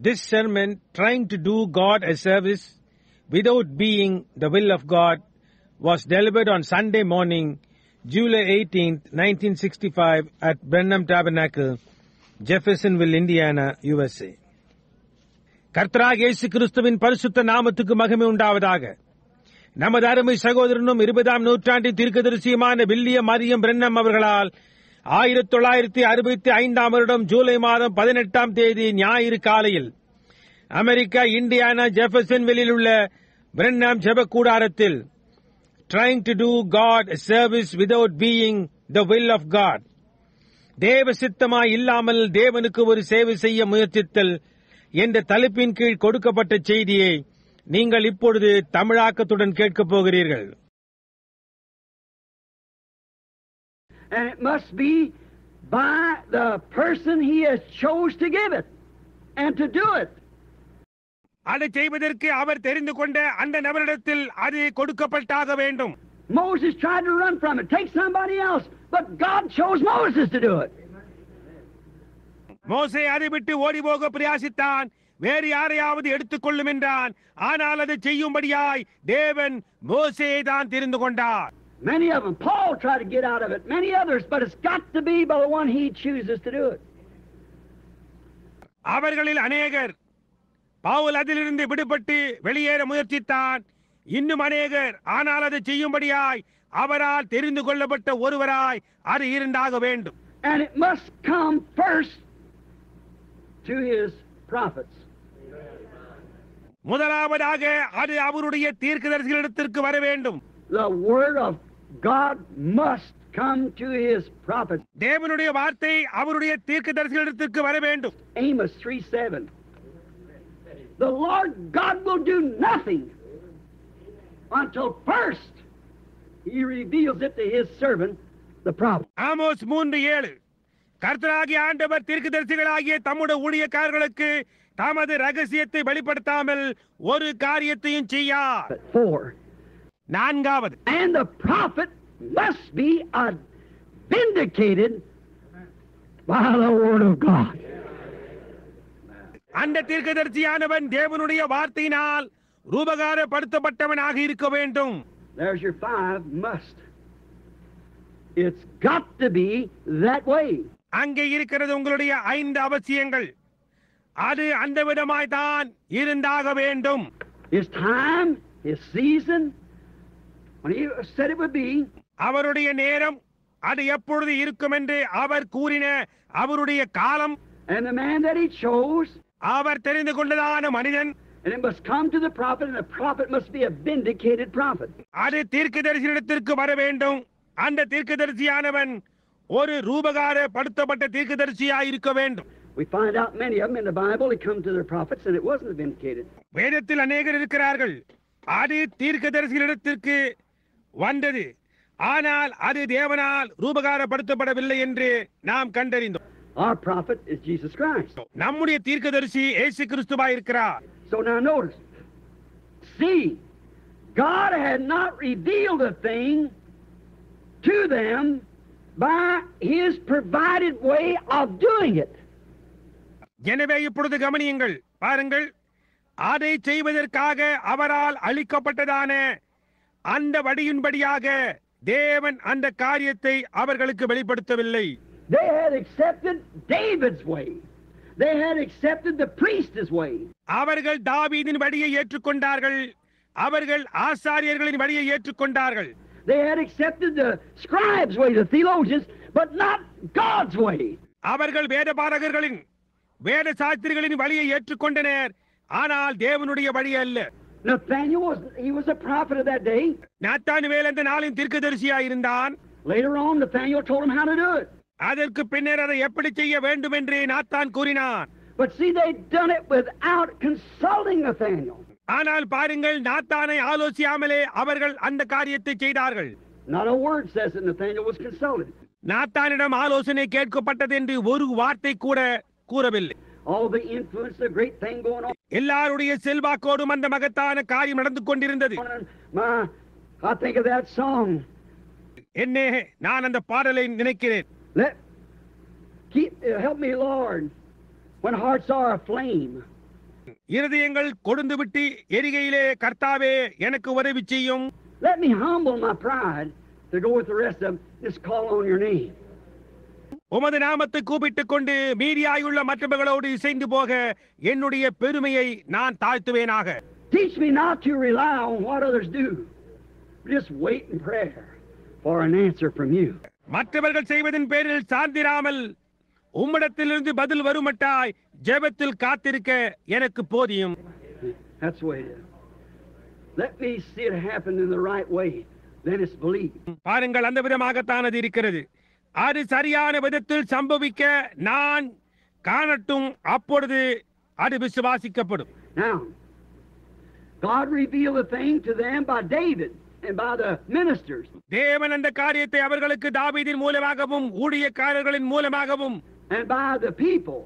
This sermon, trying to do God a service without being the will of God, was delivered on Sunday morning, July 18th, 1965 at Brenham Tabernacle, Jeffersonville, Indiana, USA. கர்த்தராகிய இயேசு கிறிஸ்துவின் பரிசுத்த நாமத்துக்கு மகிமை உண்டாவதாக. நமது அருமை சகோதரனும் 20ஆம் நூற்றாண்டின் தீர்க்கதரிசியுமான வில்லியம் மரியம் பிரென்னம் அவர்களால் 1965ஆம் வருடம் ஜூலை மாதம் 18ஆம் தேதி ஞாயிறு காலையில் அமெரிக்கா இண்டியானா ஜெஃபர்சன்வில்லில் உள்ள பிரென்னம் ஜெப கூடாரத்தில் trying to do God a service without being the will of God, தேவ சித்தமாய் இல்லாமல் தேவனுக்கு ஒரு சேவை செய்ய முயற்சித்தல் என்ற தலைப்பின் கீழ் கொடுக்கப்பட்ட செய்தியை நீங்கள் இப்பொழுது தமிழாக்கத்துடன் கேட்கப் போகிறீர்கள். And it must be by the person he has chose to give it and to do it. அதை செய்வதற்கு அவர் தெரிந்து கொண்ட அந்த நபரிடத்தில் அது கொடுக்கப்பட்டாக வேண்டும். Moses tried to run from it, take somebody else, but God chose Moses to do it. மோசே அதை விட்டு ஓடி போக பிரயாசித்தான், வேறு யாரையாவது எடுத்துக்கொள்ளும் என்றான். ஆனால் அதை செய்யும்படியாய் தேவன் மோசேயை தான் தெரிந்து கொண்டார். Many of them, Paul tried to get out of it, many others, but it's got to be by the one he chooses to do it. அவர்களில் அநேகர் பவுல் அதிலிருந்து விடுபட்டு வெளியேற முயற்சித்தான். இன்னும் அநேகர், ஆனால் அதை செய்யும்படியாய் அவரால் தெரிந்து கொள்ளப்பட்ட ஒருவராய் அது இருந்தாக வேண்டும். And it must come first to his prophets. முதலாவதாக அது அவருடைய தீர்க்கதரிசிகளிடத்திற்கு வர வேண்டும். The word of God must come to his prophets. தேவனுடைய வார்த்தை அவருடைய தீர்க்கதரிசிகளிடத்திற்கு வர வேண்டும். Amos 3:7. The Lord God will do nothing until first he reveals it to his servant the prophet. Amos 3:7. கர்த்தராகிய ஆண்டவர் தீர்க்கதரிசிகளாகிய தம்முடைய ஊழியக்காரர்களுக்கு தமது ரகசியத்தை வெளிப்படுத்தாமல் ஒரு காரியத்தையும் செய்யார். 4. நான்காவது, And the prophet must be vindicated by the word of God. அந்த தீர்க்கதரிசியானவன் தேவனுடைய வார்த்தையினால் ரூபகாரப்படுத்தப்பட்டவனாக இருக்க வேண்டும். There's your 5 must. It's got to be that way. அங்கே இருக்கிறது உங்களுடைய 5 அவசியங்கள். அது அந்த விதமாய் தான் இருந்தாக வேண்டும். His time, his season, when he said it would be. அவருடைய நேரம், அது எப்பொழுது இருக்கும் என்று அவர் கூறின அவருடைய காலம். And the man that he chose. அவர் தெரிந்து கொண்டதான மனிதன். And it must come to the prophet, and the prophet must be a vindicated prophet. அது தீர்க்கதரிசியிடத்திற்கு வர வேண்டும். அந்த தீர்க்கதரிசியானவன் ஒரு ரூபகாரப்படுத்தப்பட்ட தீர்க்கதரிசியாய் இருக்க வேண்டும். We find out many of them in the Bible, they come to their prophets and it wasn't vindicated. வேதத்தில் அநேகர் இருக்கிறார்கள், அது தீர்க்கதரிசிகளிடத்திற்கு வந்தது, ஆனால் அது தேவனால் ரூபகாரப்படுத்தப்படவில்லை என்று நாம் கண்டறிந்தோம். Our prophet is Jesus Christ. நம்முடைய தீர்க்கதரிசி இயேசு கிறிஸ்துவாய் இருக்கிறார். So now notice. See, God had not revealed a thing to them by his provided way of doing it. எனவே இப்பொழுது கவனியுங்கள், பாருங்கள், அதை செய்வதற்காக அவரால் அளிக்கப்பட்டதான அந்த வழியின்படியாக தேவன் அந்த காரியத்தை அவர்களுக்கு வெளிப்படுத்தவில்லை. They had accepted David's way. They had accepted the priest's way. அவர்கள் தாவீதின் வழியை ஏற்றுக்கொண்டார்கள், அவர்கள் ஆசாரியர்களின் வழியை ஏற்றுக்கொண்டார்கள். They had accepted the scribes' way, the theologians, but not God's way. அவர்கள் வேதபாரகர்களின் வேத சாஸ்திரிகளின் வழியை ஏற்றுக்கொண்டனர், ஆனால் தேவனுடைய வழி அல்ல. Nathaniel was a prophet of that day. Nathanael அந்த நாளின் தீர்க்கதரிசியாய் இருந்தான். Later on, Nathaniel told him how to do it. அதற்கு பின்னர் அதை எப்படி செய்ய வேண்டும் என்று நாத்தான் கூறினான். But see, they'd done it without consulting Nathaniel. ஆனால் பாருங்கள், நாத்தானை ஆலோசியாமலே அவர்கள் அந்த காரியத்தை செய்தார்கள். Not a word says that Nathaniel was consulted. நாத்தானிடம் ஆலோசனை கேட்கப்பட்டது என்று ஒரு வார்த்தை கூட கூறவில்லை. All the influence, the great thing going on. எல்லாருடைய செல்வாக்கோடும் அந்த மகத்தான காரியம் நடந்து கொண்டிருந்தது. I think of that song. என்னே, நான் அந்த பாடலை நினைக்கிறேன். Help me, Lord, when hearts are aflame. இருதயங்கள் கொடுந்து விட்டு எரிகையிலே கர்த்தாவே எனக்கு உதவி செய்யும். Let me humble my pride to go with the rest of them. Just call on your name. உமது நாமத்தை கூப்பிட்டுக் கொண்டு மீதியாயுள்ள மற்றவர்களோடு இசைந்து போக என்னுடைய பெருமையை நான் தாழ்த்துவேனாக. Teach me not to rely on what others do. Just wait in prayer for an answer from you. மற்றவர்கள் செய்வதின் பேரில் சார்ந்திராமல் உம்மிடத்திலிருந்து பதில் வருமட்டாய் ஜெபத்தில் காத்திருக்க எனக்கு போதியும். That's the way it is. Let me see it happen in the right way. Then it's believed. பாருங்கள், அந்த விதமாகத்தான் அது இருக்கிறது. அது சரியான விதத்தில் சம்பவிக்க நான் காணட்டும், அப்பொழுது அது விசுவாசிக்கப்படும். Now, God revealed the thing to them by David and by the ministers. தேவன் அந்த காரியத்தை அவர்களுக்கு தாவீதின் மூலமாகவும் ஊழியக்காரர்களின் மூலமாகவும் and by the people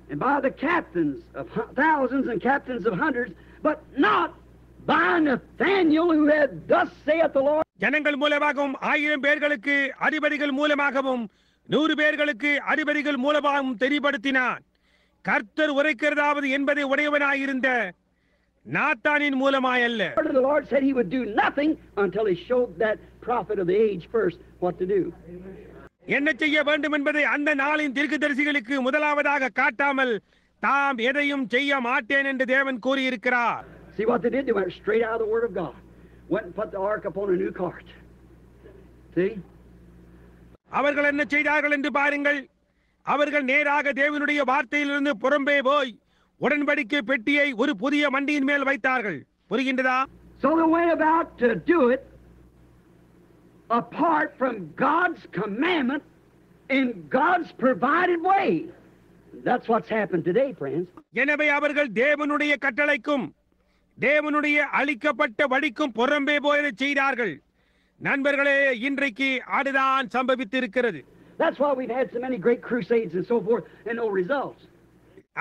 and by the captains of thousands and captains of hundreds, but not by Nathaniel, who had thus saith the Lord. ஜனங்கள் மூலமாகவும் 1000 பேர்களுக்கு அதிபதிகள் மூலமாகவும் 100 பேர்களுக்கு அதிபதிகள் மூலமாகவும் தெரியப்படுத்தினான். கர்த்தர் உரைக்கிறதாவது என்பதை உடையவனாயிருந்த நாத்தானின் மூலமாயல்ல. The Lord said he would do nothing until he showed that prophet of the age first what to do. என்ன செய்ய வேண்டும் என்பதை அந்த நாளின் தீர்க்கதரிசிகளுக்கு முதலாவதாக காட்டாமல் தாம் எதையும் செய்ய மாட்டேன் என்று தேவன் கூறியிருக்கிறார். See what they did? They went straight out of the Word of God. Went and put the ark upon a new cart. See? அவர்கள் என்ன செய்தார்கள் என்று பாருங்கள். அவர்கள் நேராக தேவனுடைய வார்த்தையிலிருந்து புறம்பே போய் உடன்படிக்கை பெட்டியை ஒரு புதிய மண்டியின் மேல் வைத்தார்கள். புரிகின்றதா? So they went about to do it apart from God's commandment in God's provided way. That's what's happened today, friends. எனவே அவர்கள் தேவனுடைய கட்டளைக்கும் தேவனுடைய அளிக்கப்பட்ட வழிக்கும் புறம்பே போய் செய்தார்கள். நண்பர்களே, இன்றைக்கு அதுதான் சம்பவித்திருக்கிறது. That's why we've had so many great crusades and so forth and no results.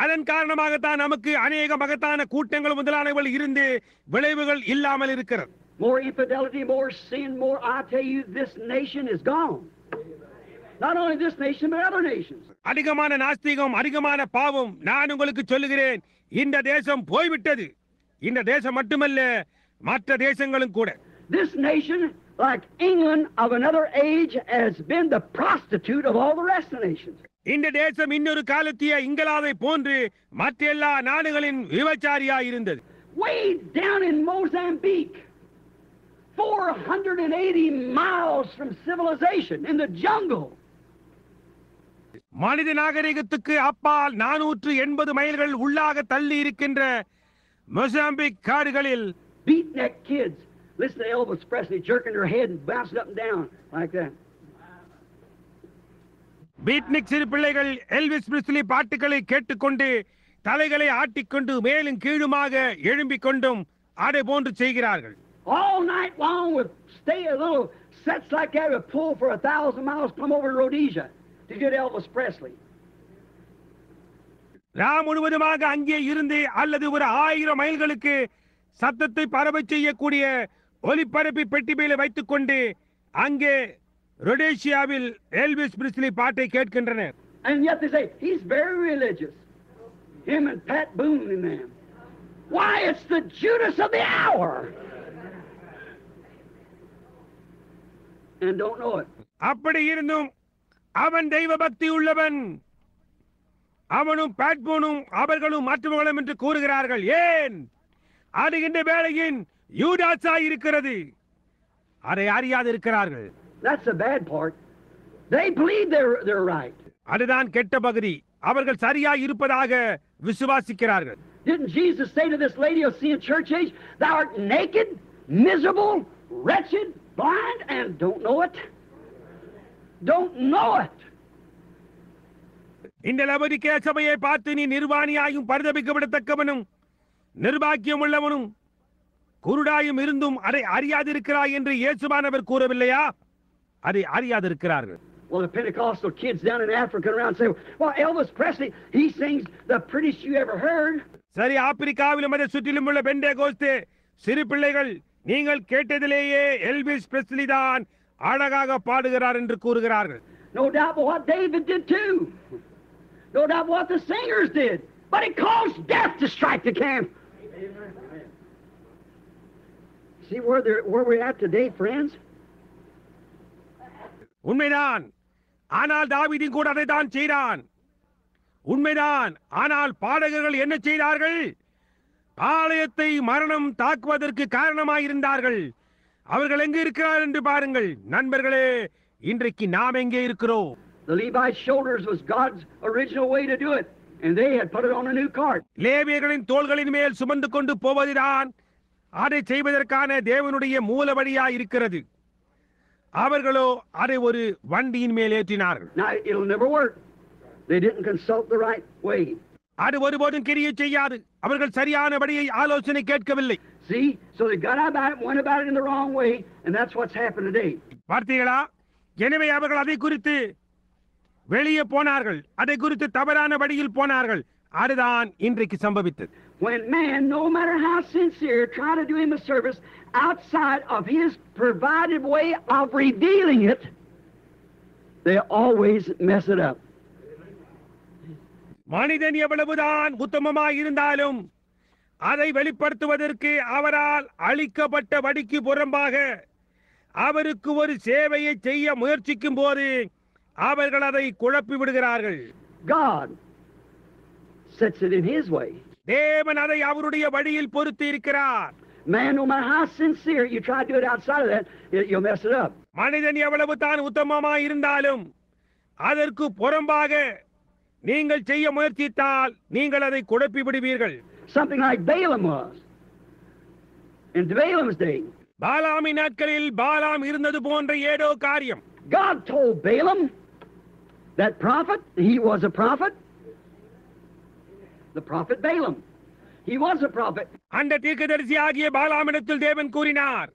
அதன் காரணமாகத்தான் நமக்கு அநேக மகத்தான கூட்டங்கள் முதலானவர்கள் இருந்து விளைவுகள் இல்லாமல் இருக்கிறது. More infidelity, more sin, more. I tell you, this nation is gone. Not only this nation, but other nations. அதிகமான நாஸ்திகம், அதிகமான பாவம். நான் உங்களுக்கு சொல்லுகிறேன், இந்த தேசம் போய்விட்டது. இந்த தேசம் மட்டுமல்ல, மற்ற தேசங்களும் கூட. This nation, like England of another age, has been the prostitute of all the rest of the nations. இந்த தேசம் இன்னொரு காலத்திய இங்கிலாந்தை போன்று மற்ற எல்லா நாடுகளின் விபச்சாரியாய் இருந்தது. Way down in Mozambique, 480 miles from civilization, in the jungle. மனித நாகரிகத்துக்கு அப்பால் 480 மைல்கள் உள்ளாக தள்ளி இருக்கின்ற மொசாம்பிக் காடுகளில் Beatnik kids. Listen to Elvis Presley jerking their head and bouncing up and down like that. பீட்னிக் சிறு பிள்ளைகள் எல்விஸ் பிரிஸ்லி பாட்டுகளை கேட்டுக்கொண்டு தலைகளை ஆட்டிக்கொண்டு மேலும் கீழுமாக எழும்பிக் கொண்டும் அதை போன்று செய்கிறார்கள். All night long with stay a little sets like that would pull for 1,000 miles, come over to Rhodesia to get Elvis Presley. முழுவதுமாக அங்கே இருந்து அல்லது ஒரு 1000 மைல்களுக்கு சத்தத்தை பரவ செய்யக்கூடிய ஒலிபரப்பி பெட்டி மேலே வைத்துக் கொண்டு அங்கே ரொடேஷியாவில் எல்விஸ் பிரிஸ்லி பாட்டை கேட்கின்றனர். And yet they say he's very religious. Him and Pat Boone and them. Why, it's the Judas of the hour. And don't know it. அப்படி இருந்தும் அவன் தெய்வ பக்தி உள்ளவன், அவனும் பேட்போனும் அவர்களும் மற்றவர்களும் என்று கூறுகிறார்கள். ஏன்? அது இந்த வேளையின் யூதாஸா இருக்கிறது. அதை அறியாது இருக்கிறார்கள். That's the bad part. They believe they're right. அதுதான் கெட்ட பகுதி. அவர்கள் சரியாய் இருப்பதாக விசுவாசிக்கிறார்கள். Didn't Jesus say to this lady of seeing church age, thou art naked, miserable, wretched, blind, and don't know it? Don't know it. இந்த லவோதிக்கேய சபையை பார்த்து நீ நிர்வாணியாயும் பரிதபிக்கப்படத்தக்கவனும் நிர்பாக்கியம் உள்ளவனும் குருடாயும் இருந்தும் அதை அறியாதிருக்கிறாய் என்று இயேசுவானவர் கூறவில்லையா? அதை அறியாதிருக்கிறார்கள். Well, the Pentecostal kids down in Africa around say, well, Elvis Presley, he sings the prettiest you ever heard. சரி, ஆப்பிரிக்காவிலும் அதை சுற்றிலும் உள்ள பெண்டேகோஸ்தே சிறு பிள்ளைகள் நீங்கள் கேட்டதிலேயே எல்விஸ் பிரெஸ்லி தான் அழகாக பாடுகிறார் என்று கூறுகிறார்கள். No doubt but what David did too. No doubt what the singers did. But it caused death to strike the camp See where we're at today, friends? உண்மைதான். ஆனால் தாவீதும் கூட அதைத்தான் செய்தான். உண்மைதான். ஆனால் பாடகர்கள் என்ன செய்தார்கள்? பாளையத்தை மரணம் தாக்குவதற்கு காரணமாயிருந்தார்கள். அவர்கள் எங்கே இருக்கிறார் என்று பாருங்கள். நண்பர்களே, இன்றைக்கு நாம் எங்கே இருக்கிறோம்? The Levites' shoulders was God's original way to do it, and they had put it on a new cart. லேவியர்களின் தோள்களின் மேல் சுமந்து கொண்டு போவதுதான் அதை செய்வதற்கான தேவனுடைய மூல வழியாய் இருக்கிறது. அவர்களோ அதை ஒரு வண்டியின் மேல் ஏற்றினார்கள். Now it'll never work. They didn't consult the right way. அது ஒருபோதும் கிரியை செய்யாது. அவர்கள் சரியான வழியை ஆலோசனை கேட்கவில்லை. See, so they got about it, went about it in the wrong way, and that's what's happened today. பார்த்தீங்களா? எனவே அவர்கள் அதை குறித்து வெளியே போனார்கள். அதை குறித்து தவறான வழியில் போனார்கள். அதுதான் இன்றைக்கு சம்பவித்தது. When man, no matter how sincere, try to do him a service outside of his provided way of revealing it, they always mess it up. மனிதன் எவ்வளவுதான் உத்தமமாய் இருந்தாலும் அதை வெளிப்படுத்துவதற்கு அவரால் அளிக்கப்பட்ட வழிக்கு புறம்பாக அவருக்கு ஒரு சேவையை செய்ய முயற்சிக்கும் போது அவர்கள் அதை குழப்பி விடுகிறார்கள். God sets it in his way. தேவன் அதை அவருடைய வழியில் பொறுத்து இருக்கிறார். Man, no matter how sincere, you try to do it outside of that, you'll mess it up. மனிதன் எவ்வளவு தான் உத்தமமாய் இருந்தாலும் அதற்கு புறம்பாக நீங்கள் செய்ய முயற்சித்தால் நீங்கள் அதை குழப்பி விடுவீர்கள். Something like Balaam was in Balaam's day. பாலாமின் நாட்களில் பாலாம் இருந்தது போன்ற ஏதோ காரியம். God told Balaam, that prophet, he was a prophet. The prophet Balaam, he was a prophet. அந்த தீர்க்கதரிசி ஆகிய பாலாமிடத்தில் தேவன் கூறினார்,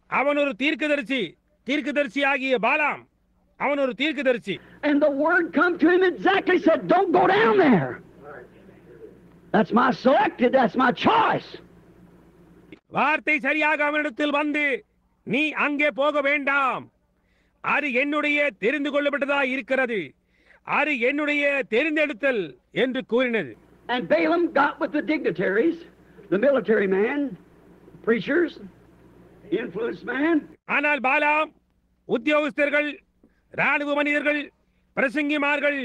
அவன் ஒரு தீர்க்கதரிசி. தீர்க்கதரிசி ஆகிய பாலாம் அவன் ஒரு தீர்க்கதரிசி. And the word come to him exactly, said, don't go down there. That's my selected, that's my choice. வார்த்தை சரியாக அவனிடத்தில் வந்து, நீ அங்கே போக வேண்டாம், அது என்னுடைய தெரிந்து கொள்ளப்பட்டதா இருக்கிறது, அது என்னுடைய தெரிந்தெடுத்தல் என்று கூறினது. And Balaam got with the dignitaries, the military man, preachers, influenced man. ஆனால் பாலாம் உத்தியோகஸ்தர்கள், ராணுவ மனிதர்கள், பிரசங்கிமார்கள்,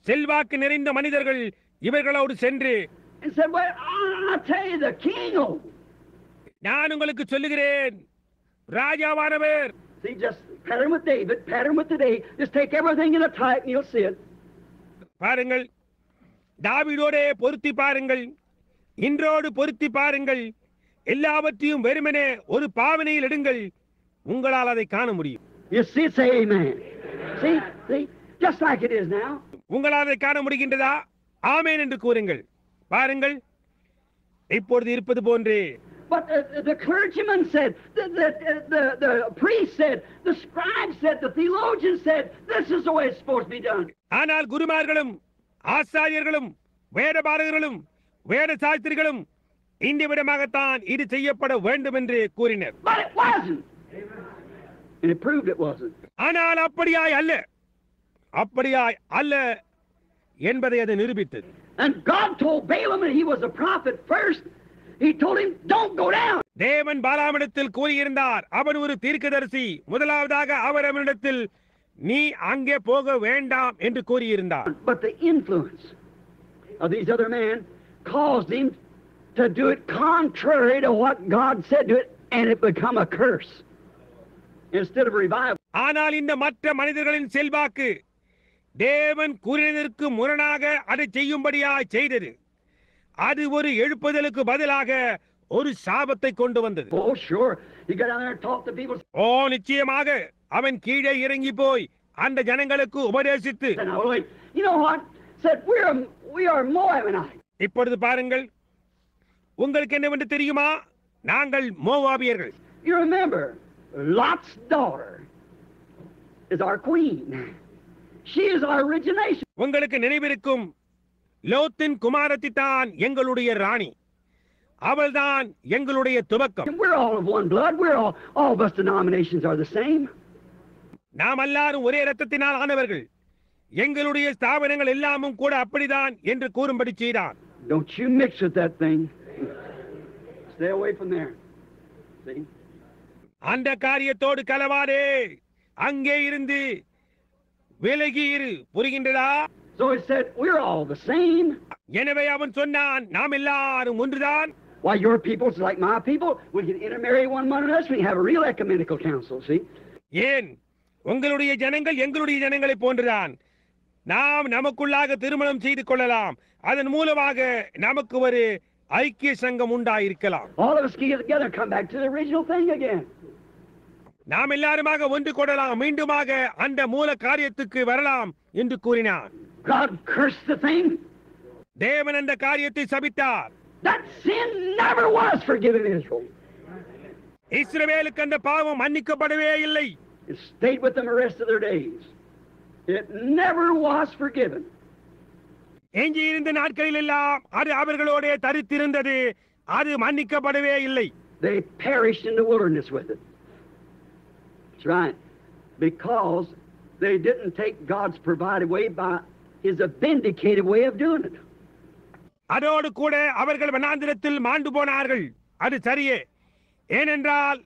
செல்வாக்கு நிறைந்த மனிதர்கள் இவர்களோடு சென்று and said, well, I'll tell you, the king, நான் உங்களுக்கு சொல்லுகிறேன், ராஜாவானவர். see, just pattern with David, pattern with today, just take everything in a type and you'll see it. பாருங்கள், தாவீதோடே பொருத்தி பாருங்கள், இன்றோடு பொருத்தி பாருங்கள், எல்லாவற்றையும் வெறுமனே ஒரு பாவனையில் எடுங்கள், உங்களால் அதை காண முடியும். You see it, say amen. See, just like it is now. உங்களால் அதை காண முடிகின்றதா? ஆமென் என்று கூறுங்கள். பாருங்கள், இப்பொழுது இருப்பது போன்றே. But the clergyman said, the priest said, the scribe said, the theologian said, this is the way it's supposed to be done. ஆனால் குருமார்களும் ஆசாரியர்களும் வேதபாரகர்களும் வேத சாஸ்திரிகளும் இந்த விதமாகத்தான் இது செய்யப்பட வேண்டும் என்று கூறினர். But it wasn't. And it proved it wasn't. ஆனால் அப்படியாய் அல்ல, அப்படியாய் அல்ல என்பதை அது நிரூபித்தது. And God told Balaam that he was a prophet first. He told him, don't go down. தேவன் பாலாமிடத்தில் கூறியிருந்தார், அவன் ஒரு தீர்க்கதரிசி. முதலாவதாக அவர் அவனிடத்தில், நீ அங்கே போக வேண்டாம் என்று கூறியிருந்தார். But the influence of these other men caused him to do it contrary to what God said to it, and it become a curse instead of a revival. ஆனால் இந்த மற்ற மனிதர்களின் செல்வாக்கு தேவன் கூறினதற்கு முரணாக அதை செய்யும்படியாய் செய்தது. அது ஒரு எழுப்புதலுக்கு பதிலாக ஒரு சாபத்தை கொண்டு வந்தது. Oh, sure. He got down there and talked to people. ஓ, நிச்சயமாக அவன் கீழே இறங்கி போய் அந்த ஜனங்களுக்கு உபதேசித்து, And I was like, you know what? Said, we are Moabite. இப்பொழுது பாருங்கள், உங்களுக்கு என்னவென்று தெரியுமா? நாங்கள் மோவாபியர்கள். You remember, Lot's daughter is our queen. She is our origination. உங்களுக்கு நினைவிருக்கும், லோத்தின் குமாரத்தி தான் எங்களுடைய ராணி. அவள்தான் எங்களுடைய துவக்கம். And we're all of one blood. All of us denominations are the same. நாம் எல்லாரும் ஒரே இரத்தத்தினால் ஆனவர்கள். எங்களுடைய ஸ்தாபனங்கள் எல்லாமும் கூட அப்படிதான் என்று கூறும்படி செய்தான். Don't you mix with that thing. Stay away from there. See? அந்த காரியத்தோடு கலவாதே, அங்கே இருந்து விலகி இரு. புரிகின்றதா? So he said, we're all the same. எனவே அவன் சொன்னான், நாம் எல்லாரும் ஒன்றுதான். Why, your people's like my people. We can intermarry one among us. We can have a real ecumenical council, see? ஏன் உங்களுடைய ஜனங்கள் எங்களுடைய ஜனங்களை போன்றுதான். நாம் நமக்குள்ளாக திருமணம் செய்து கொள்ளலாம். அதன் மூலமாக நமக்கு ஒரு ஐக்கிய சங்கம் உண்டாயிருக்கலாம். All of us can get together, come back to the original thing again. நாம் எல்லாருமாக ஒன்று கொள்ளலாம், மீண்டுமாக அந்த மூல காரியத்துக்கு வரலாம் என்று கூறினார். God cursed the thing. தேவன் அந்த காரியத்தை சபித்தார். That sin never was forgiven Israel. இஸ்ரவேலுக்கு அந்த பாவம் மன்னிக்கப்படவே இல்லை. It stayed with them the rest of their days. It never was forgiven. எஞ்சி இருந்த நாட்களில் எல்லாம் அது அவர்களோட தரித்திருந்தது. அது மன்னிக்கப்படவே இல்லை. They perished in the wilderness with it. That's right. Because they didn't take God's provided way by His vindicated way of doing it. அதோடு கூட அவர்கள் வனாந்திரத்தில் மாண்டு போனார்கள். அது சரியே. ஏனென்றால்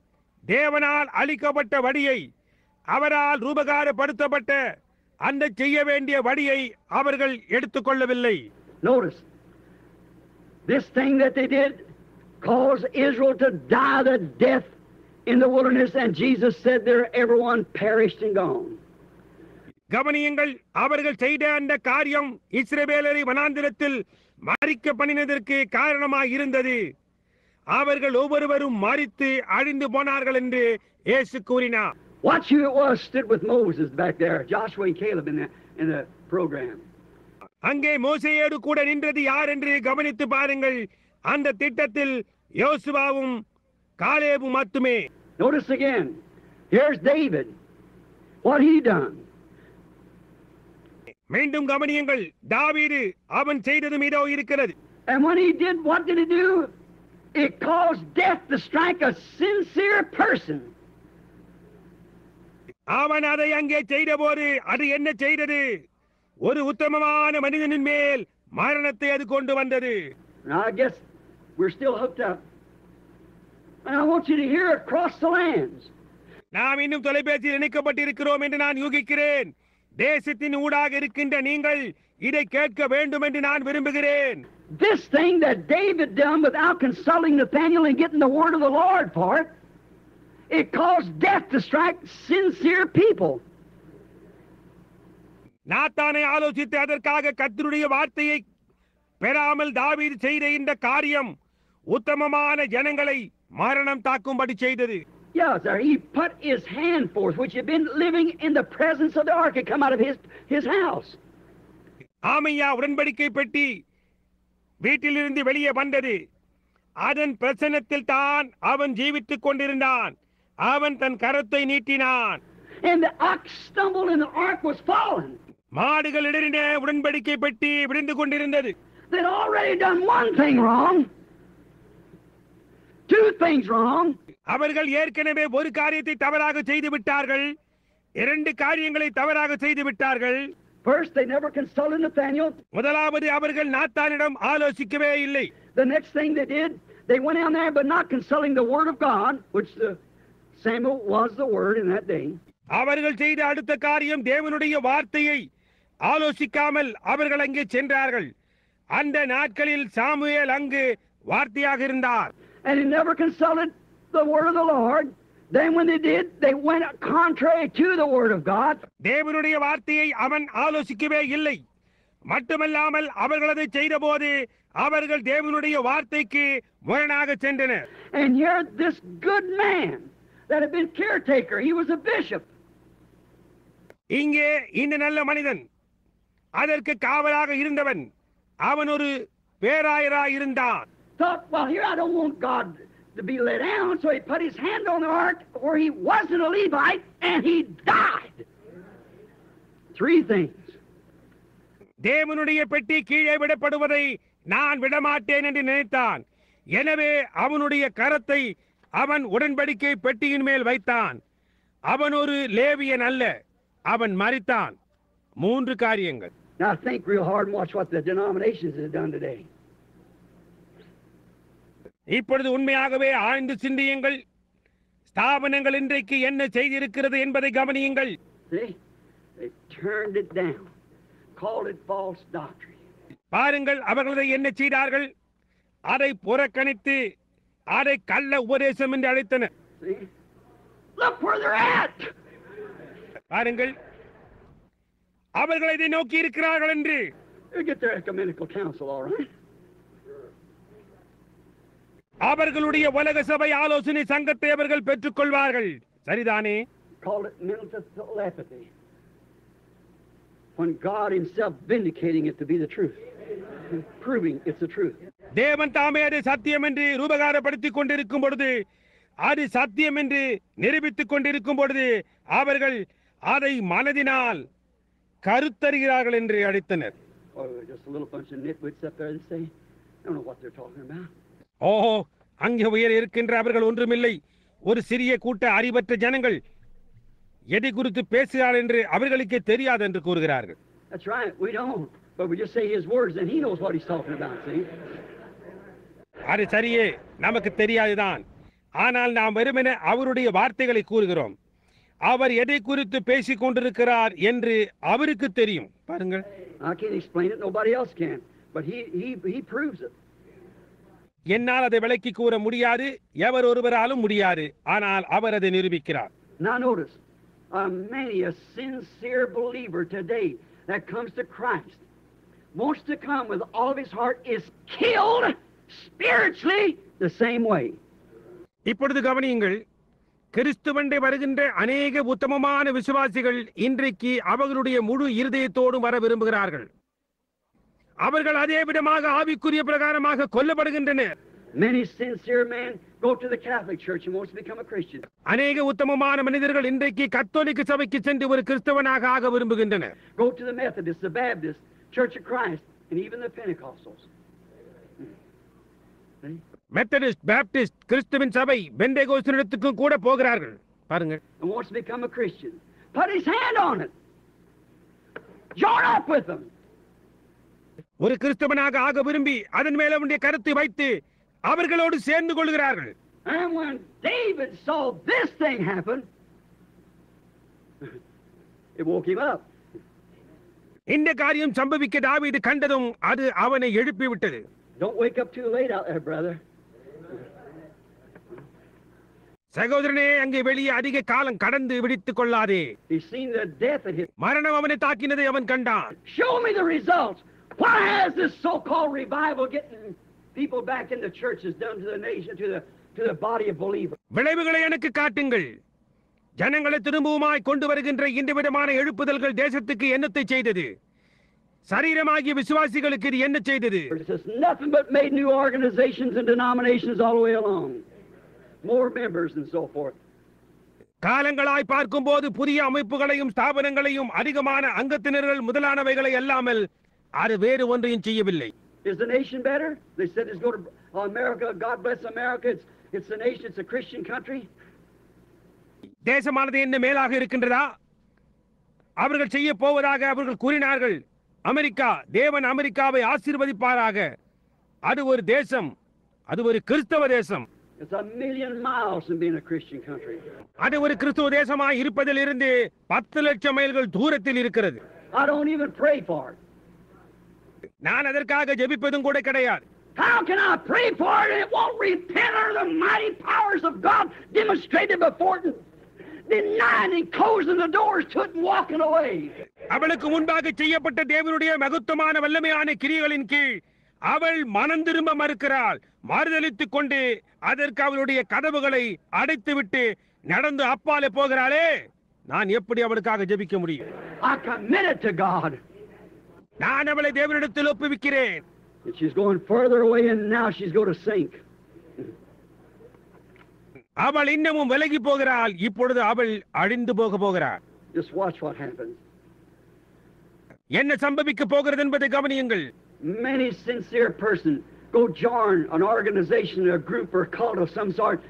தேவனால் அளிக்கப்பட்ட வழியை, அவரால் ரூபகாரப்படுத்தப்பட்ட அந்த செய்ய வேண்டிய வழியை அவர்கள் எடுத்துக்கொள்ளவில்லை. Notice, this thing that they did caused Israel to die the death in the wilderness, and Jesus said there everyone perished and gone. கவனியுங்கள், அவர்கள் செய்த அந்த காரியம் இஸ்ரவேலரை வனாந்திரத்தில் மரிக்க பண்ணினதற்கு காரணமாக இருந்தது. அவர்கள் ஒவ்வொருவரும் மரித்து அழிந்து போனார்கள் என்று இயேசு கூறினார். Watch who it was stood with Moses back there, Joshua and Caleb in the program. அங்கே மோசேயோடு கூட நின்றது யார் என்று கவனித்து பாருங்கள். அந்த திட்டத்தில் யோசுவாவும் காலேபும் மட்டுமே. Notice again, here's David. What he done? மீண்டும் கவனியுங்கள், தாவீது அவன் செய்ததும் இதோ இருக்கிறது. And when he did, what did he do? It caused death to strike a sincere person. அவன் அதை அங்கே செய்தபோது அது என்ன செய்தது? ஒரு உத்தமமான மனிதனின் மேல் மரணத்தை அது கொண்டு வந்தது. Now I guess we're still hooked up. And I want you to hear across the lands. நாம் இன்னும் தொலைபேசியில் இணைக்கப்பட்டிருக்கிறோம் என்று நான் யூகிக்கிறேன். தேசத்தின் ஊடாக இருக்கின்ற நீங்கள் இதை கேட்க வேண்டும் என்று நான் விரும்புகிறேன். This thing that David done without consulting Nathaniel and getting the word of the Lord for it, it caused death to strike sincere people. நாத்தானை ஆலோசித்து அதற்காக கர்த்தருடைய வார்த்தையை பெறாமல் தாவீது செய்த இந்த காரியம் உத்தமமான ஜனங்களை மரணம் தாக்கும்படி செய்தது. Yes, sir. He put his hand forth, which had been living in the presence of the ark, had come out of his house. ஆமையா, உடன்படிக்கை பெட்டி வீட்டிலிருந்து வெளியே வந்தது. அதன் பிரசன்னத்தில் தான் அவன் ஜீவித்துக் கொண்டிருந்தான். அவன் தன் கரத்தை நீட்டினான். And the ox stumbled and the ark was fallen. மாடுகள் இடறின, உடன்படிக்கை பெட்டி விழுந்து கொண்டிருந்தது. They'd already done one thing wrong. Two things wrong. அவர்கள் ஏற்கனவே ஒரு காரியத்தை தவறாக செய்து விட்டார்கள். இரண்டு காரியங்களை தவறாக செய்து விட்டார்கள். First, they never consulted Nathaniel. முதலாவது, அவர்கள் நாத்தானிடம் ஆலோசிக்கவே இல்லை. The next thing they did, they went down there but not consulting the word of God, which Samuel was the word in that day. அவர்கள் செய்த அடுத்த காரியம், தேவனுடைய வார்த்தையை ஆலோசிக்காமல் அவர்கள் அங்கே சென்றார்கள். அந்த நாட்களில் சாமுவேல் அங்கு வார்த்தையாக இருந்தார். And he never consulted the word of the Lord. Then when they did, they went contrary to the word of God. தேவனுடைய வார்த்தையை அவன் ஆலோசிக்கவே இல்லை. மட்டுமல்லாமல் அவர்கள் அதை செய்தபோது அவர்கள் தேவனுடைய வார்த்தைக்கு முரணாக சென்றனர். And here this good man that had been caretaker, he was a bishop. இங்கே இந்த நல்ல மனிதன், அதற்கு காவலாக இருந்தவன், அவன் ஒரு பேராயராய் இருந்தான். Thought, well, here I don't want God to be let down, so he put his hand on the ark where he wasn't a Levite, and he died. Three things. தேவனுடைய பெட்டி கீழே விடப்படுவதை நான் விடமாட்டேன் என்று நினைத்தான். எனவே அவனுடைய கரத்தை அவன் உடன்படிக்கை பெட்டியின் மேல் வைத்தான். அவன் ஒரு லேவியன் அல்ல, அவன் மரித்தான். மூன்று காரியங்கள். Now think real hard and watch what the denominations have done today. இப்பொழுது உண்மையாகவே ஆழ்ந்து சிந்தியுங்கள். ஸ்தாபனங்கள் இன்றைக்கு என்ன செய்திருக்கிறது என்பதை கவனியுங்கள். See? They turned it down, called it false doctrine. பாருங்கள், அவர்களை என்ன செய்தார்கள்? அதை புறக்கணித்து அதை கள்ள உபதேசம் என்று அழைத்தனர். See? Look where they're at. பாருங்கள், அவர்கள் இதை நோக்கி இருக்கிறார்கள் என்று. They get their ecumenical council, all right. அவர்களுடைய உலக சபை ஆலோசனை சங்கத்தை அவர்கள் பெற்றுக் கொள்வார்கள். சரிதானே? Called it mental telepathy. When God Himself vindicating it to be the truth, proving it's the truth. தேவன் தாமே அதை சத்தியம் என்று ரூபகாரப்படுத்திக் கொண்டிருக்கும் பொழுது, அது சத்தியம் என்று நிரூபித்துக் கொண்டிருக்கும் பொழுது, அவர்கள் அதை மனதினால் கருத்தறிகிறார்கள் என்று அழைத்தனர். Oh, just a little bunch of nitwits up there that say, I don't know what they're talking about. ஓஹோ, அங்கே உயர் இருக்கின்ற அவர்கள் ஒன்றுமில்லை, ஒரு சிறிய கூட்ட அறிவற்ற ஜனங்கள் எதை குறித்து பேசுகிறார் என்று அவர்களுக்கே தெரியாது என்று கூறுகிறார்கள். That's right, we don't. But we just say His words and He knows what He's talking about, see? அது சரியே, நமக்கு தெரியாதுதான். ஆனால் நாம் வெறுமனே அவருடைய வார்த்தைகளை கூறுகிறோம். அவர் எதை குறித்து பேசிக் கொண்டிருக்கிறார் என்று அவருக்கு தெரியும். பாருங்கள், I can't explain it, nobody else can. But He proves it. என்னால் அதை விளக்கி கூற முடியாது, எவர் ஒருவராலும் முடியாது. ஆனால் அவர் அதை நிரூபிக்கிறார். Now notice, many a sincere believer today that comes to Christ, wants to come with all of his heart, is killed spiritually the same way. இப்பொழுது கவனியுங்கள், கிறிஸ்துவண்டை வருகின்ற அநேக உத்தமமான விசுவாசிகள் இன்றைக்கு அவர்களுடைய முழு இருதயத்தோடு வர விரும்புகிறார்கள். அவர்கள் அதே விதமாக ஆவிக்குரிய பிரகாரமாக கொல்லப்படுகின்றனர். Many sincere men go to the Catholic Church and wants to become a Christian. அநேக உத்தமமான மனிதர்கள் இன்றைக்கு கத்தோலிக்க சபைக்கு சென்று ஒரு கிறிஸ்தவனாக ஆக விரும்புகின்றனர். Go to the Methodist, the Baptist, Church of Christ, and even the Pentecostals. Methodist, Baptist, கிறிஸ்துவின் சபை, பெந்தேகோஸ்தினிடத்துக்கும் கூட போகிறார்கள். பாருங்கள், And wants to become a Christian. Put his hand on it. Join up with them. ஒரு கிறிஸ்தவனாக ஆக விரும்பி அதன் மேல அவனுடைய கருத்தை வைத்து அவர்களோடு சேர்ந்து கொள்கிறார்கள். And when David saw this thing happen, it woke him up. இந்த காரியம் சம்பவிக்க தாவீது கண்டதும் அது அவனை எழுப்பி விட்டது. Don't wake up too late out there, brother. சகோதரனே, அங்கே வெளியே அதிக காலம் கடந்து விடுத்துக் கொள்ளாதே. He's seen the death that hit. மரணம் அவனை தாக்கினதை அவன் கண்டான். Show me the results. Why has this so-called revival getting people back in the churches done to the nation, to the body of believers? விளைவுகளை எனக்கு காட்டுங்கள். ஜனங்களை திரும்பவுமாய் கொண்டு வருகின்ற இந்த விதமான எழுப்புதல்கள் தேசத்துக்கு என்னத்தை செய்தது? சரீரமாகிய விசுவாசிகளுக்கு இது என்ன செய்தது? It's nothing but made new organizations and denominations all the way along. More members and so forth. காலங்களாய் பார்க்கும் போது புதிய அமைப்புகளையும் ஸ்தாபனங்களையும் அதிகமான அங்கத்தினர்கள் முதலானவைகளை அல்லாமல் அது வேறு ஒன்றையும் செய்யவில்லை. Is the nation better? They said it's going to America. God bless America. It's a nation. It's a Christian country. தேசமானது என்ன மேலாக இருக்கின்றதா? அவர்கள் செய்ய போவதாக அவர்கள் கூறினார்கள். அமெரிக்கா, தேவன் அமெரிக்காவை ஆசீர்வதிப்பாராக. அது ஒரு தேசம், அது ஒரு கிறிஸ்தவ தேசம். It's 1,000,000 miles from being a Christian country. அது ஒரு கிறிஸ்தவ தேசமாய் இருப்பதில் இருந்து 10 லட்சம் மைல்கள் தூரத்தில் இருக்கிறது. I don't even pray for it. நான் அதற்காக ஜெபிப்பதும் கூட கிடையாது. How can I pray for it and it won't repent under the mighty powers of God demonstrated before it, denying and closing the doors to it and walking away? அவளுக்கு முன்பாக செய்யப்பட்ட தேவனுடைய மகத்துவமான வல்லமையான கிரியைகளின் கீழ் அவள் மனம் திரும்ப மறுக்கிறாள். மாறுதலித்துக் கொண்டு அதற்கு அவளுடைய கதவுகளை அடைத்துவிட்டு நடந்து அப்பாலே போகிறாளே. நான் எப்படி அவளுக்காக ஜெபிக்க முடியும்? I committed to God. நான் அவளை தேவனிடத்தில் ஒப்புவிக்கிறேன். And she's going further away and now she's going to sink. அவள் இன்னமும் விலகி போகிறாள். இப்பொழுது அவள் அழிந்து போகிறாள். Just watch what happens. என்ன சம்பவிக்க போகிறது என்பதை கவனியுங்கள். Many sincere persons go join an organization, a group or cult of some sort,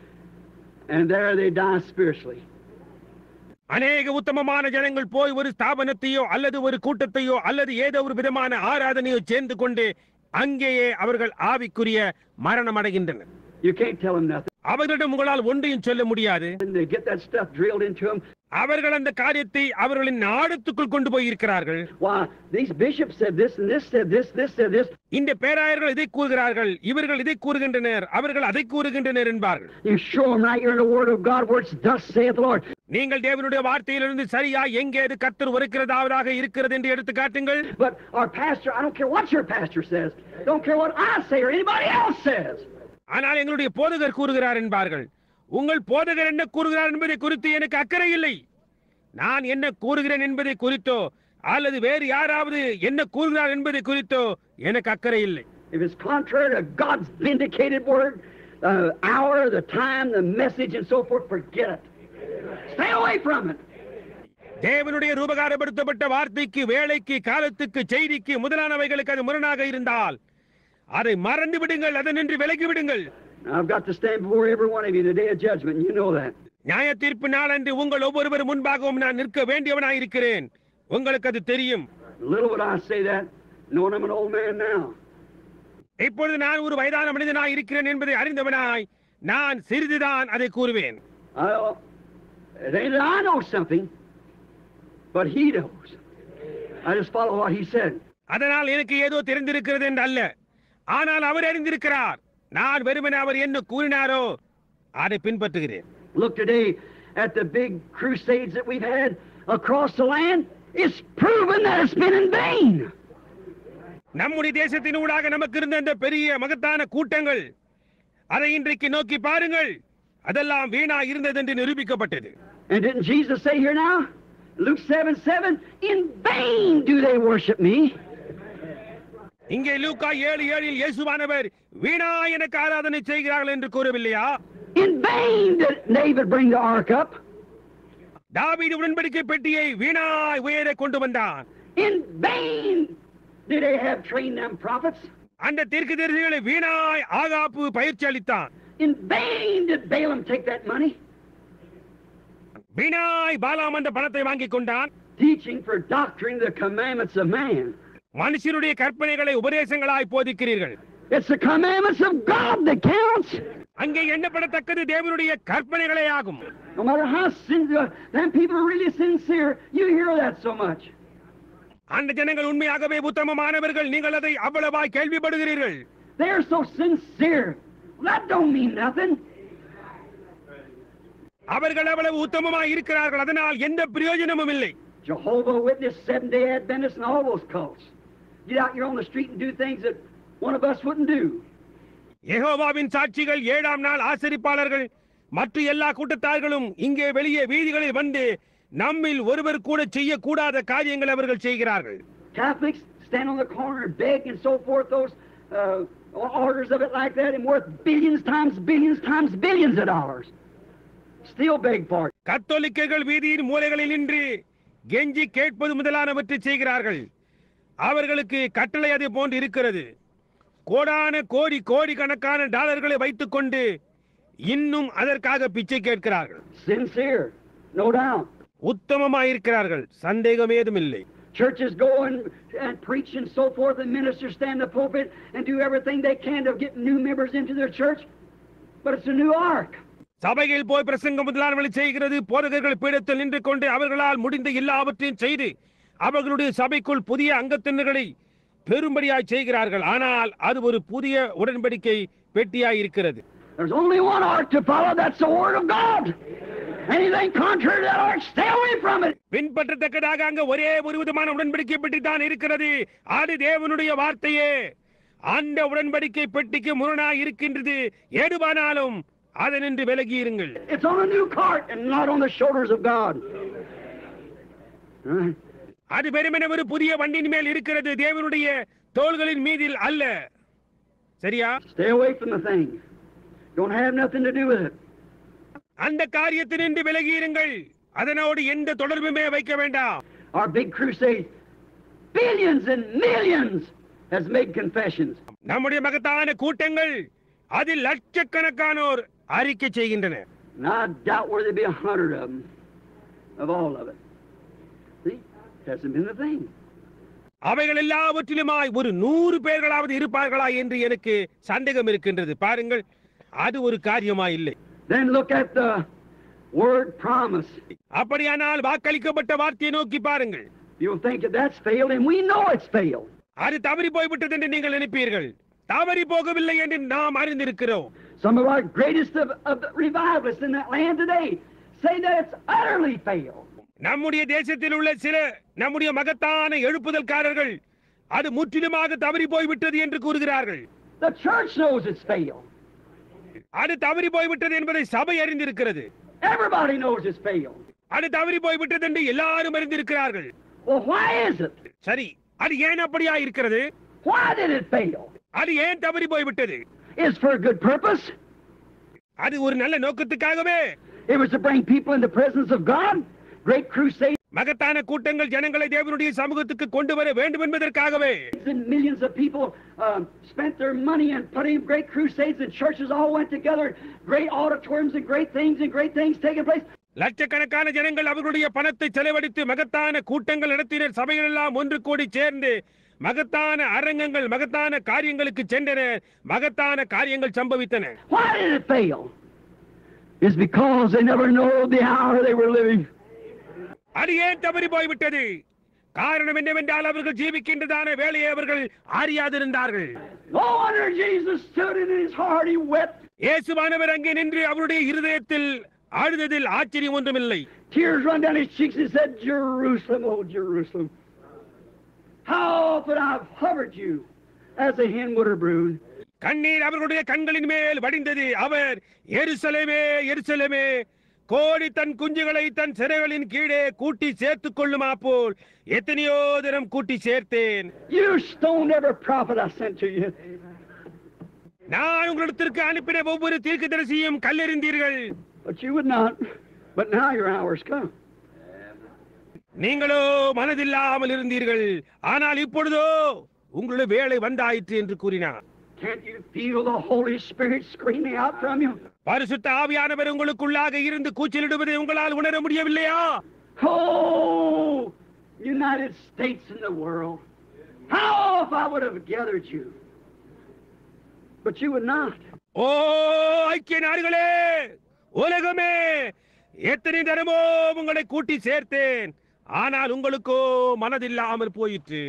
and there they die spiritually. அநேக உத்தமமான ஜனங்கள் போய் ஒரு ஸ்தாபனத்தையோ அல்லது ஒரு கூட்டத்தையோ அல்லது ஏதோ ஒரு விதமான ஆராதனையோ சேர்ந்து கொண்டு அங்கேயே அவர்கள் ஆவிக்குரிய மரணம் அடைகின்றனர். You can't tell them nothing. அவர்களிடம் உங்களால் ஒன்றையும் சொல்ல முடியாது. And they get that stuff drilled into them. அவர்கள் அந்த காரியத்தை அவர்களின் நாடத்துக்குள் கொண்டு போய் இருக்கிறார்கள். Why, these bishops said this and this said this, this said this. இந்த பேராயர்கள் இதை கூறுகிறார்கள், இவர்கள் இதை கூறுகின்றனர், அவர்கள் அதை கூறுகின்றனர் என்பார்கள். You show them right here in the Word of God where it's thus saith the Lord. நீங்கள் தேவனுடைய வார்த்தையிலிருந்து சரியா எங்கே அது கர்த்தர் வருகிறதாவது இருக்கிறது என்று எடுத்து காட்டுங்கள். But our pastor, I don't care what your pastor says, don't care what I say or anybody else says. ஆனால் எங்களுடைய போதகர் கூறுகிறார் என்பார்கள். உங்கள் போதகர் என்ன கூறுகிறார் என்பதை குறித்து எனக்கு அக்கறை இல்லை. நான் என்ன கூறுகிறேன் என்பதை குறித்தோ அல்லது வேறு யாராவது என்ன கூறுகிறார் என்பதை குறித்தோ எனக்கு அக்கறை இல்லை. If it's contrary to God's vindicated word, the hour, the time, the message and so forth, forget it. Stay away from it. தேவனுடைய ரூபகாரப்படுத்தப்பட்ட வார்த்தைக்கு, வேளைக்கு, காலத்துக்கு, செய்திக்கு முதலானவைகளுக்கு அது முரணாக இருந்தால் அதை மறந்து விடுங்கள், அதனின்று விலகி விடுங்கள். I've got to stand before every one of you the day of judgment, and you know that. நியாய தீர்ப்பு நாளன்று உங்கள் ஒவ்வொருவர் முன்பாகவும் நான் நிற்க வேண்டியவனாய் இருக்கிறேன். உங்களுக்கு அது தெரியும். Little would I say that, knowing I'm an old man now. இப்பொழுது நான் ஒரு வயதான மனிதனாய் இருக்கிறேன் என்பதை அறிந்தவனாய் நான் சிறிதுதான் அதை கூறுவேன். It ain't that I know something, but he knows. I just follow what he said. அதனால் எனக்கு ஏதோ தெரிந்திருக்கிறது என்று அல்ல, ஆனால் அவர் அறிந்திருக்கிறார். நான் வெறுமனே அவர் என்ன கூறினாரோ அதை பின்பற்றுகிறேன். Look today at the big crusades that we've had across the land. It's proven that it's been in vain. நம்முடைய தேசத்தின் ஊடாக நமக்கு இருந்த இந்த பெரிய மகத்தான கூட்டங்கள், அதை இன்றைக்கு நோக்கி பாருங்கள், அதெல்லாம் வீணா இருந்தது என்று நிரூபிக்கப்பட்டது. And didn't Jesus say here now, Luke 7:7, in vain do they worship me. இங்கே லூக்கா 7:7 இயேசுவானவர் வீணா எனக்கு ஆராதனை செய்கிறார்கள் என்று கூறவில்லையா? In vain did David bring the ark up. தாவீது உடன்படிக்கை பெட்டியை வீணாய் உயர கொண்டு வந்தான். In vain did Ahab train them prophets. அந்த தீர்க்கதரிசிகளை வீணாய் ஆகாப்பு பயிற்சி அளித்தான். In vain did Balaam take that money. வீணாய் பாலாம் அந்த பணத்தை வாங்கிக் கொண்டான். Teaching for doctrine the commandments of man. மனுஷனுடைய கற்பனைகளை உபதேசங்களாய் போதிக்கிறீர்கள். It's the commandments of God that counts. அங்கே எண்ணப்படத்தக்கது தேவனுடைய கற்பனைகளே ஆகும். No matter how sincere, them people are really sincere, you hear that so much. அந்த ஜனங்கள் உண்மையாகவே உத்தமமானவர்கள், நீங்கள் அதை அவ்வளவாய் கேள்விப்படுகிறீர்கள். They're so sincere. That don't mean nothing. அவர்கள் அவ்வளவு உத்தமமாய் இருக்கிறார்கள், அதனால் எந்த பிரயோஜனமும் இல்லை. Jehovah Witness, Seventh-day Adventists and all those cults. Get out here on the street and do things that one of us wouldn't do. யெகோவாவின் சாட்சிகள், 7ஆம் நாள் ஆசரிப்பாளர்கள் மற்ற எல்லா கூட்டத்தார்களும் இங்கே வெளியே வீதிகளில் வந்து நம்மில் ஒருவர் கூட செய்யக்கூடாத காரியங்கள் அவர்கள் செய்கிறார்கள். Catholics stand on the corner and beg and so forth, those orders of it like that, and worth billions times billions of dollars. Still beg for it. கத்தோலிக்கர்கள் வீதியின் மூலைகளில் நின்று கெஞ்சி கேட்பது முதலானவற்றை செய்கிறார்கள். அவர்களுக்கு கட்டளை அது போன்று இருக்கிறது. கோடான கோடி கோடி கணக்கான டாலர்களை வைத்துக் கொண்டு இன்னும் அதற்காக பிச்சை கேட்கிறார்கள். Sincere, no doubt. உத்தமமாயிருக்கிறார்கள், சந்தேகம் ஏதும் இல்லை. Churches go and preach and so forth, and ministers stand in the pulpit and do everything they can to get new members into their church, but it's a new ark. சபையில் போய் பிரசங்கம் முதலானவர்களை செய்கிறது, போதகர்கள் பீடத்தில் நின்று கொண்டு அவர்களால் முடிந்த எல்லாவற்றையும் செய்து அவர்களுடைய சபைக்குள் புதிய அங்கத்தினர்களை பெரும்படியாய் செய்கிறார்கள். ஆனால் அது ஒரு புதிய உடன்படிக்கை பெட்டியாய் இருக்கிறது. There's only one ark to follow, that's the word of God. Anything contrary to that ark, stay away from it. பின்பற்றத்தக்கதாக அங்க ஒரே ஒரு விதமான உடன்படிக்கை பெட்டி தான் இருக்கிறது, அது தேவனுடைய வார்த்தையே. அந்த உடன்படிக்கை பெட்டிக்கு முரணாய் இருக்கின்றது ஏதுவானாலும் அதனின்று விலகி இருங்கள். It's on a new cart and not on the shoulders of God. அது வெறுமனே ஒரு புதிய வண்டியின் மேல் இருக்கிறது, தேவனுடைய தோள்களின் மீதில் அல்ல. சரியா? Stay away from the thing. Don't have nothing to do with it. அந்த காரியத்தினின்று விலகி இருங்கள், அதனோடு எந்த தொடர்புமே வைக்க வேண்டாம். Our big crusade, billions and millions has made confessions. நம்முடைய மகத்தான கூட்டங்கள் அதில் லட்சக்கணக்கானோர் அறிக்கை செய்கின்றனர். And I doubt where there be 100 of them, of all of it. See, it hasn't been the thing. அவைகள் எல்லாவற்றிலுமாய் ஒரு 100 பேர்களாவது இருப்பார்களா என்று எனக்கு சந்தேகம் இருக்கின்றது. பாருங்கள், அது ஒரு காரியமா இல்லை. Then look at the word promise. அப்படியானால் வாக்களிக்கப்பட்ட வார்த்தையை நோக்கி பாருங்கள். You'll think that that's failed, and we know it's failed. அது தவறி போய்விட்டது என்று நீங்கள் நினைப்பீர்கள். தவறி போகவில்லை என்று நாம் அறிந்திருக்கிறோம். Some of our greatest of the revivalists in that land today say that it's utterly failed. நம்முடைய தேசத்தில் உள்ள சில நம்முடைய மகத்தான எழுப்புதல்காரர்கள் அது முற்றிலுமாக தவறி போய்விட்டது என்று கூறுகிறார்கள். The church knows it's failed. அது தவறி போய்விட்டது என்பதை சபை அறிந்திருக்கிறது. Everybody knows it's failed. அது தவறி போய்விட்டது என்று எல்லாரும் அறிந்திருக்கிறார்கள். Well, why is it? சரி, அது ஏன் அப்படியா இருக்கிறது? Why did it fail? அது ஏன் தவறி போய்விட்டது? It's for a good purpose. அது ஒரு நல்ல நோக்கத்துக்காகவே. It was to bring people in the presence of God. Great crusade. மகத்தான கூட்டங்கள் ஜனங்களை தேவனுடைய சமூகத்துக்கு கொண்டு வர வேண்டும் என்பதற்காகவே. Millions of people spent their money and put in great crusades, and churches all went together. Great auditoriums and great things taking place. லட்சக்கணக்கான ஜனங்கள் அவர்களுடைய பணத்தை செலவழித்து மகத்தான கூட்டங்கள் நடத்தினர். சபைகள் எல்லாம் ஒன்று கூடி சேர்ந்து மகத்தான அரங்கங்கள் மகத்தான காரியங்களுக்கு சென்றனர். மகத்தான காரியங்கள் சம்பவித்தன. Why did it fail? It's because they never know the hour they were living. அது ஏன் தவறி போய்விட்டது? காரணம் என்னவென்றால் அவர்கள் ஜீவிக்கின்றதான வேலையை அவர்கள் அறியாதிருந்தார்கள். No wonder Jesus stood in his heart, he wept. இயேசுவானவர் அங்கே நின்று அவருடைய இருதயத்தில் அழுததில் ஆச்சரியம் ஒன்றுமில்லை. Tears run down his cheeks and said, Jerusalem, oh Jerusalem, how often I've hovered you as a hen would her brood. கண்ணீர் அவர்களுடைய கண்களின் மேல் வடிந்தது. அவர் எருசலேமே எருசலேமே, கோடி தன் குஞ்சுகளை தன் சிறைகளின் கீழே கூட்டி சேர்த்துக் கொள்ளுமா போல் எத்தனையோ தினம் கூட்டி சேர்த்தேன். You stoned every prophet I sent to you. நான் உங்களிடத்திற்கு அனுப்பின ஒவ்வொரு தீர்க்கதரிசியும் கல்லெறிந்தீர்கள். But you would not. But now your hour's come. நீங்களோ மனதில்லாமல் இருந்தீர்கள். ஆனால் இப்பொழுதோ உங்களுடைய வேலை வந்தாயிற்று என்று கூறினார். Can't you feel the Holy Spirit screaming out from you? பரிசுத்த ஆவியானவர் உங்களுக்குள்ளாக இருந்து கூச்சலிடுவதை உங்களால் உணர முடியவில்லையா? Oh, United States and the world. How if I would have gathered you? But you would not. ஓ ஐக்கிய நாடுகளே, உலகமே, எத்தனை தரமோ உங்களை கூட்டி சேர்த்தேன். ஆனால் உங்களுக்கோ மனதில்லாமல் போயிற்று.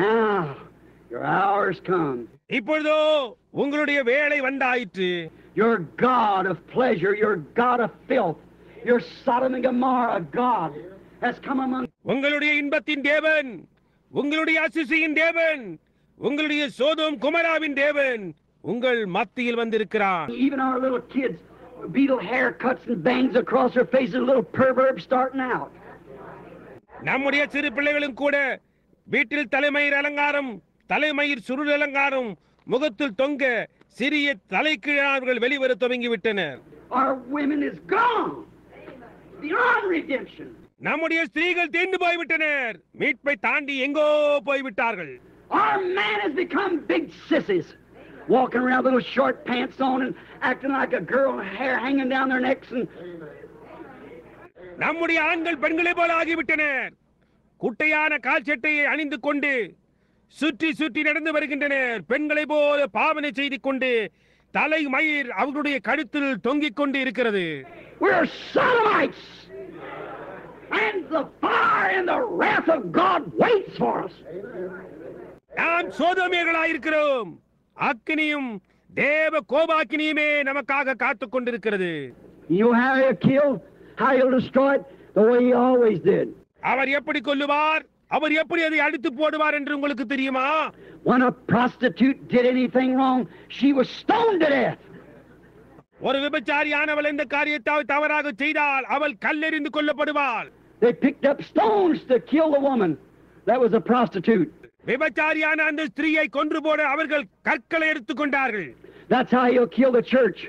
Now your hour's come. இப்பொழுதோ உங்களுடைய வேலை வந்தாயிற்று. Your God of pleasure, your God of filth, your Sodom and Gomorrah God has come among. உங்களுடைய இன்பத்தின் தேவன், உங்களுடைய அசுசியின் தேவன், உங்களுடைய சோதோம் குமராவின் தேவன் உங்கள் மத்தியில் வந்திருக்கிறார். Even our little kids, beetle haircuts and bangs across their faces, little perverbs starting out. நம்முடைய சிறு பிள்ளைகளும் கூட வீட்டில் தலைமயிர் அலங்காரம், தலைமயிர் சுருள் அலங்காரம் முகத்தில் தொங்க சிறிய தலைக்கீழார்கள் வெளிவர துவங்கிவிட்டனர். Our women is gone beyond redemption. நம்முடைய ஸ்திரீகள் தீர்ந்து போய்விட்டனர். மீட்பை தாண்டி எங்கோ போய்விட்டார்கள். Our man has become big sissies, walking around with little short pants on and acting like a girl, hair hanging down their necks. And நம்முடைய ஆண்கள் பெண்களை போல ஆகிவிட்டனர். குட்டையான கால் சட்டையை அணிந்து கொண்டு சுற்றி சுற்றி நடந்து வருகின்றனர். பெண்களை போல பாவனை செய்து கொண்டு தலை மயிர் அவர்களுடைய கழுத்தில் தொங்கிக் கொண்டு இருக்கிறது. We're Sodomites, and the fire and the wrath of God waits for us. நாம் சோதோமியர்களாயிருக்கிறோம். அக்கினியும் தேவ கோபாக்கினியுமே நமக்காக காத்துக் கொண்டிருக்கிறது. You know how he'll kill, how he'll destroy it, the way he always did. அவர் எப்படி கொல்லுவார், அவர் எப்படி அதை அடித்து போடுவார் என்று உங்களுக்கு தெரியுமா? When a prostitute did anything wrong, she was stoned to death. ஒரு விபச்சாரியானவள் இந்த காரியத்தை தவறாக செய்தால் அவள் கல்லெறிந்து கொல்லப்படுவாள். They picked up stones to kill the woman that was a prostitute. விபச்சாரியான அந்த ஸ்திரீயை கொன்று போட அவர்கள் கற்களை எடுத்துக் கொண்டார்கள். That's how he'll kill the church.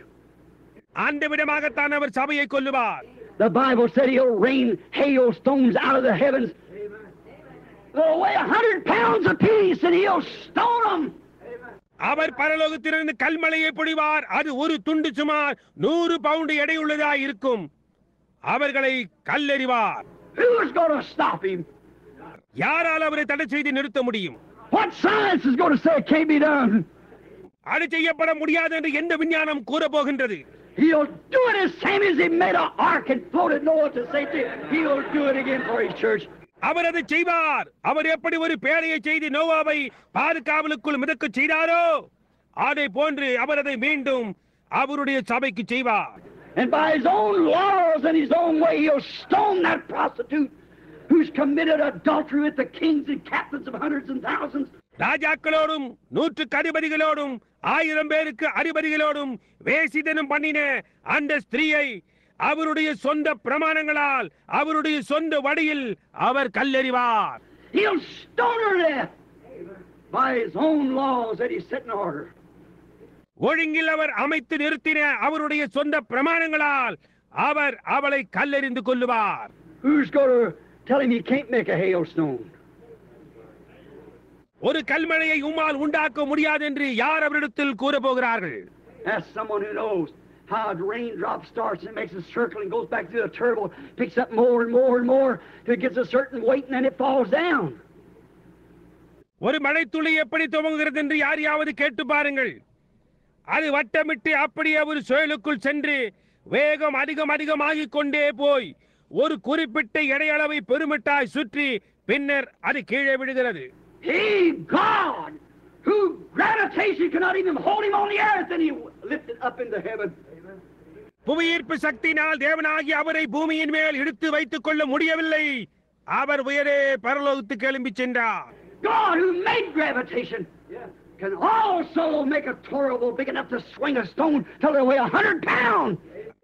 அந்த விதமாகத்தான் அவர் சபையை கொல்லுவார். The Bible said he'll rain hailstones out of the heavens. They'll weigh 100 pounds apiece and he'll stone them. அவர் பரலோகத்திலிருந்து கல்மழையை பொழிவார். அது ஒரு துண்டு சுமார் 100 பவுண்டு எடையுள்ளதாய் இருக்கும். அவர்களை கல்லெறிவார். Who's going to stop him? யாரால் அவரை தடை செய்து நிறுத்த முடியும்? What science is going to say it can't be done? அது செய்யப்பட முடியாது என்று எந்த விஞ்ஞானம் கூற போகின்றது? He'll do it the same as he made an ark and floated Noah to safety. He'll do it again for his church. அவர் அதை செய்வார். அவர் எப்படி ஒரு பேழையை செய்து நோவாவை பாதுகாவலுக்குள் மிதக்க செய்தாரோ அதை போன்று அவர் அதை மீண்டும் அவருடைய சபைக்கு செய்வார். And by his own laws and his own way, he'll stone that prostitute who's committed adultery with the kings and captains of hundreds and thousands. ராஜாக்களோடும் 100 அதிபதிகளோடும் 1000 பேருக்கு அதிபதிகளோடும் வேசித்தனம் பண்ணின அந்த ஸ்திரீயை அவருடைய சொந்த பிரமாணங்களால் அவருடைய சொந்த வடியில் அவர் கல்லெறிவார். He'll stone her to death by his own laws that he set in order. ஒழுங்கில் அவர் அமைத்து நிறுத்தின அவருடைய சொந்த பிரமாணங்களால் அவர் அவளை கல்லெறிந்து கொல்லுவார். Who's going to tell him he can't make a hailstone? ஒரு கல்மழையை உம்மால் உண்டாக்க முடியாது என்று யார் அவரிடத்தில் கூற போகிறார்கள்? That's someone who knows how a raindrop starts and makes a circle and goes back through the turbo, picks up more and more and more till it gets a certain weight and then it falls down. ஒரு மழைத்துளி எப்படி துவங்குகிறது என்று யாரையாவது கேட்டு பாருங்கள். அது வட்டமிட்டு அப்படியே ஒரு சுழலுக்குள் சென்று வேகம் அதிகமாகிக் கொண்டே போய் ஒரு குறிப்பிட்ட எடையளவை பெருமிட்டாய் சுற்றி பின்னர் அது கீழே விழுகிறது. He, God, who gravitation cannot even hold him on the earth, and he lifted up into heaven. புவியீர்ப்பு சக்தியினால் தேவனாகி அவரை பூமியின் மேல் இழுத்து வைத்துக் கொள்ள முடியவில்லை. அவர் உயரே பரலோகத்துக்கு எழும்பி சென்றார். God who made gravitation can also make a torable big enough to swing a stone till it weigh 100 pounds.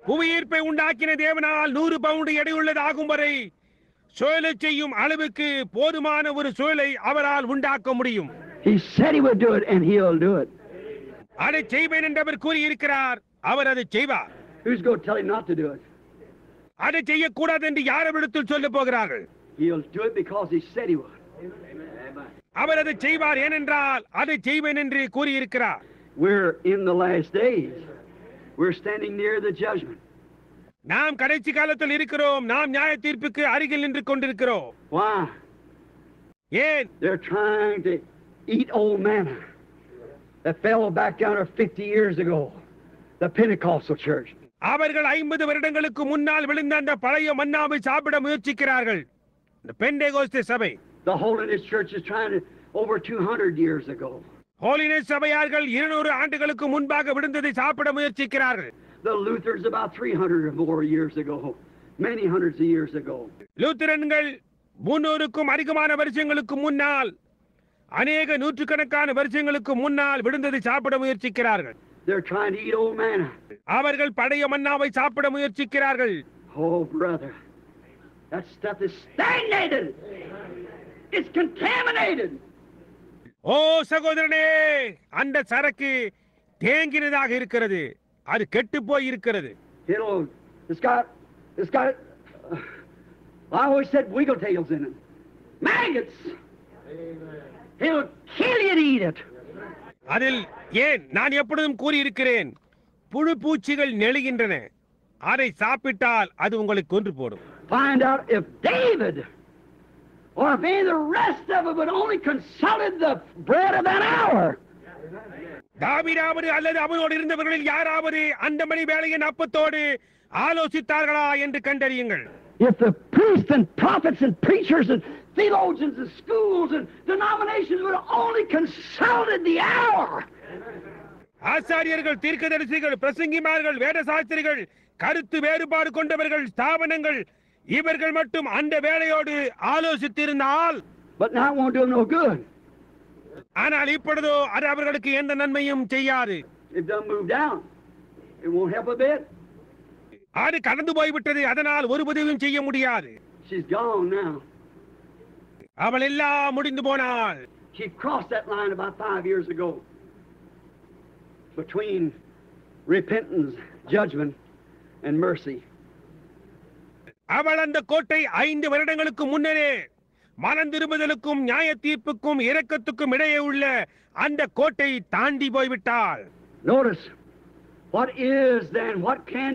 புவியீர்ப்பை உண்டாக்கின தேவனால் 100 பவுண்டு எடையுள்ளதாகும் வரை சுழலை செய்யும் அளவுக்கு போதுமான ஒரு சுழலை அவரால் உண்டாக்க முடியும். He said he would do it and he'll do it. அதை செய்வேன் என்று அவர் கூறியிருக்கிறார். அவர் அதை செய்வார். Who's going to tell him not to do it? அதை செய்யக்கூடாது என்று யார் அவரிடத்தில் சொல்ல போகிறார்கள்? He'll do it because he said he would. அவர் அதை செய்வார் ஏனென்றால் அதை செய்வேன் என்று கூறியிருக்கிறார். We're in the last days. We're standing near the judgment. நாம் கடைசி காலத்தில் இருக்கிறோம். நாம் நியாய தீர்ப்புக்கு அருகில் நின்று கொண்டிருக்கிறோம். Why? ஏன்? They're trying to eat old manna that fell back down there 50 years ago, the Pentecostal church. அவர்கள் 50 வருடங்களுக்கு முன்னால் விழுந்த அந்த பழைய மன்னாவை சாப்பிட முயற்சிக்கிறார்கள். இந்த பெந்தேகோஸ்தே சபை. The Holiness Church is trying to over 200 years ago. Holiness சபையார்கள் 200 ஆண்டுகளுக்கு முன்பாக விழுந்ததை சாப்பிட முயற்சிக்கிறார்கள். The Lutherans about 300 or more years ago, many hundreds of years ago. லூத்தரன்கள் 300க்கும் அதிகமான வருஷங்களுக்கு முன்னால் அநேக நூற்றுக்கணக்கான வருஷங்களுக்கு முன்னால் விழுந்ததை சாப்பிட முயற்சிக்கிறார்கள். They're trying to eat old manna. அவர்கள் பழைய மன்னாவை சாப்பிட முயற்சிக்கிறார்கள். Oh brother, that stuff is stagnated. It's contaminated. ஓ சகோதரனே, அந்த சரக்கு தேங்கினதாக இருக்கிறது. அது கெட்டு போய் இருக்கிறது. It's got I always said wiggle tails in it. Maggots. It'll kill you to eat it. அதில் ஏன் நான் எப்பொழுதும் கூறியிருக்கிறேன், புழு பூச்சிகள் நெளிகின்றன. அதை சாப்பிட்டால் அது உங்களை கொன்று போடும். Find out if David or if any of the rest of it would only consulted the bread of that hour. தாவீதாவது அல்லது அவரோடு இருந்தவர்களில் யாராவது அந்த மணி வேளையின் அப்பத்தோடு ஆலோசித்தார்களா என்று கண்டறியுங்கள். If the priests and prophets and preachers and theologians and schools and denominations would have only consulted the hour. ஆசாரியர்கள், தீர்க்கதரிசிகள், பிரசங்கிமார்கள், வேதசாஸ்திரிகள், கருத்து வேறுபாடு கொண்டவர்கள், ஸ்தாபனங்கள் இவர்கள் மட்டும் அந்த வேளையோடு ஆலோசித்திருந்தால். But now it won't do them no good. ஆனால் இப்பொழுதோ அது அவர்களுக்கு எந்த நன்மையும் செய்யாது. It done moved down. It won't help a bit. அது கடந்து போய்விட்டது. அதனால் ஒரு உதவியும் செய்ய முடியாது. She's gone now. அவள் எல்லாம் முடிந்து போனாள். She crossed that line about 5 years ago between repentance, judgment, and mercy. அவள் அந்த கோட்டை 5 வருடங்களுக்கு முன்னரே மனம் திரும்புதலுக்கும் நியாய தீர்ப்புக்கும் இரக்கத்துக்கும் இடையே உள்ள அந்த கோட்டை தாண்டி போய்விட்டாள். Notice what is then, what can